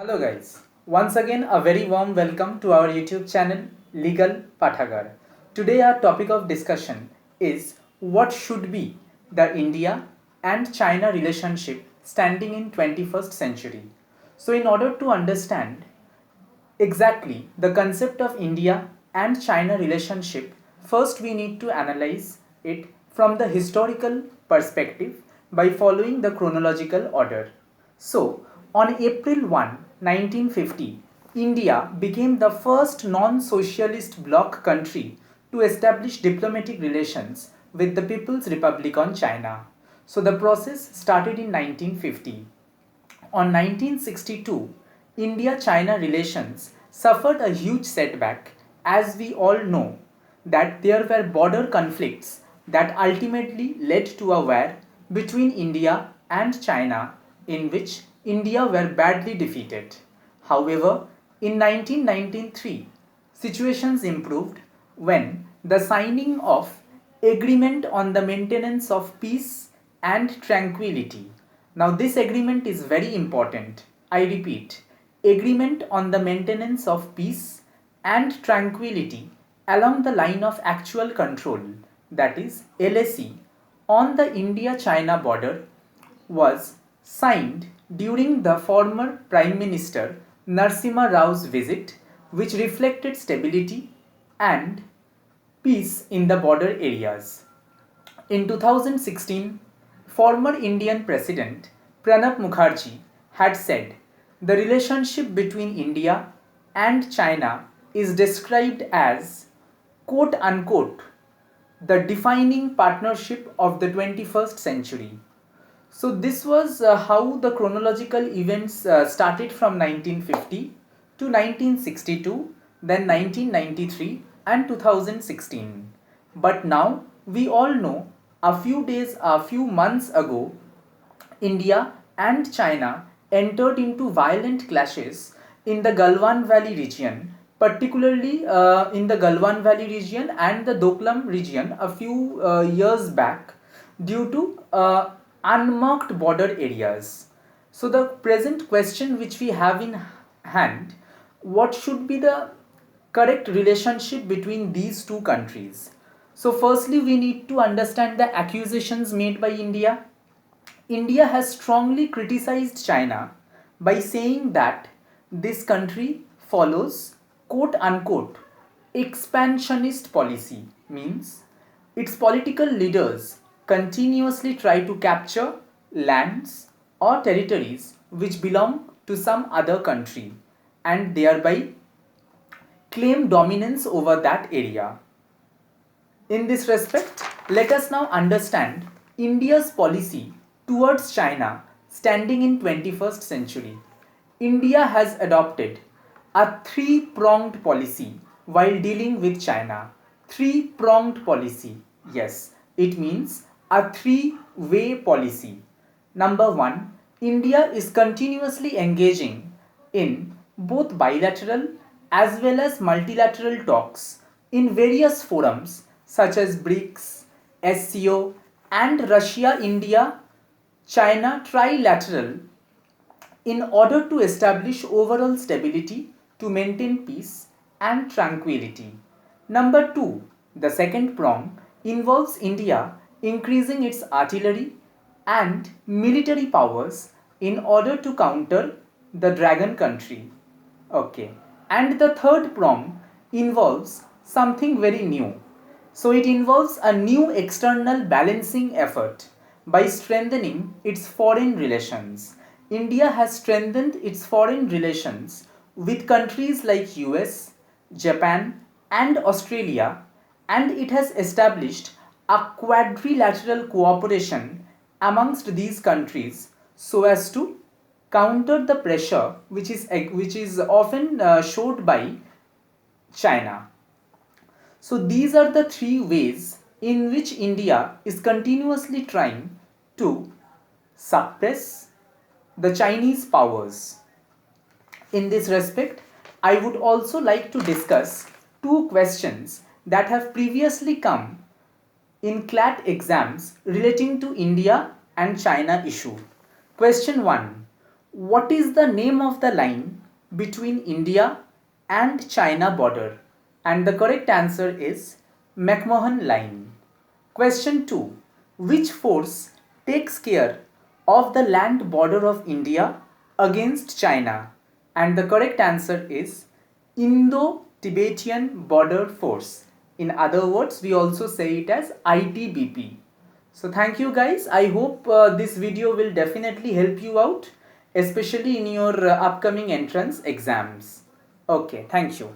Hello guys, once again a very warm welcome to our YouTube channel Legal Pathagar. Today our topic of discussion is what should be the India and China relationship standing in 21st century. So in order to understand exactly the concept of India and China relationship, first we need to analyze it from the historical perspective by following the chronological order. So, on April 1, 1950, India became the first non socialist bloc country to establish diplomatic relations with the People's Republic of China. So, the process started in 1950. On 1962, India China relations suffered a huge setback, as we all know that there were border conflicts that ultimately led to a war between India and China, in which India were badly defeated. However, in 1993, situations improved when the signing of Agreement on the Maintenance of Peace and Tranquility. Now, this agreement is very important. I repeat, Agreement on the Maintenance of Peace and Tranquility along the line of actual control, that is LAC, on the India China border was signed during the former Prime Minister Narasimha Rao's visit, which reflected stability and peace in the border areas. In 2016, former Indian President Pranab Mukherjee had said the relationship between India and China is described as quote unquote the defining partnership of the 21st century. So this was how the chronological events started from 1950 to 1962, then 1993 and 2016. But now we all know a few months ago, India and China entered into violent clashes in the Galwan Valley region, particularly in the Galwan Valley region and the Doklam region a few years back due to unmarked border areas. So the present question which we have in hand, what should be the correct relationship between these two countries? So firstly we need to understand the accusations made by India. India has strongly criticized China by saying that this country follows quote unquote expansionist policy, means its political leaders continuously try to capture lands or territories which belong to some other country and thereby claim dominance over that area. In this respect, let us now understand India's policy towards China standing in 21st century. India has adopted a three-pronged policy while dealing with China. Three-pronged policy. Yes, it means a three-way policy. Number one, India is continuously engaging in both bilateral as well as multilateral talks in various forums such as BRICS, SCO, and Russia India China trilateral in order to establish overall stability to maintain peace and tranquility. Number two, the second prong involves India increasing its artillery and military powers in order to counter the dragon country. Okay. And the third prong involves something very new. So it involves a new external balancing effort by strengthening its foreign relations. India has strengthened its foreign relations with countries like US, Japan, and Australia, and it has established a quadrilateral cooperation amongst these countries so as to counter the pressure which is often showed by China. So these are the three ways in which India is continuously trying to suppress the Chinese powers. In this respect, I would also like to discuss two questions that have previously come in CLAT exams relating to India and China issue. Question 1. What is the name of the line between India and China border? And the correct answer is McMahon Line. Question 2. Which force takes care of the land border of India against China? And the correct answer is Indo-Tibetan Border Force. In other words, we also say it as ITBP. So thank you guys. I hope this video will definitely help you out, especially in your upcoming entrance exams. Okay, thank you.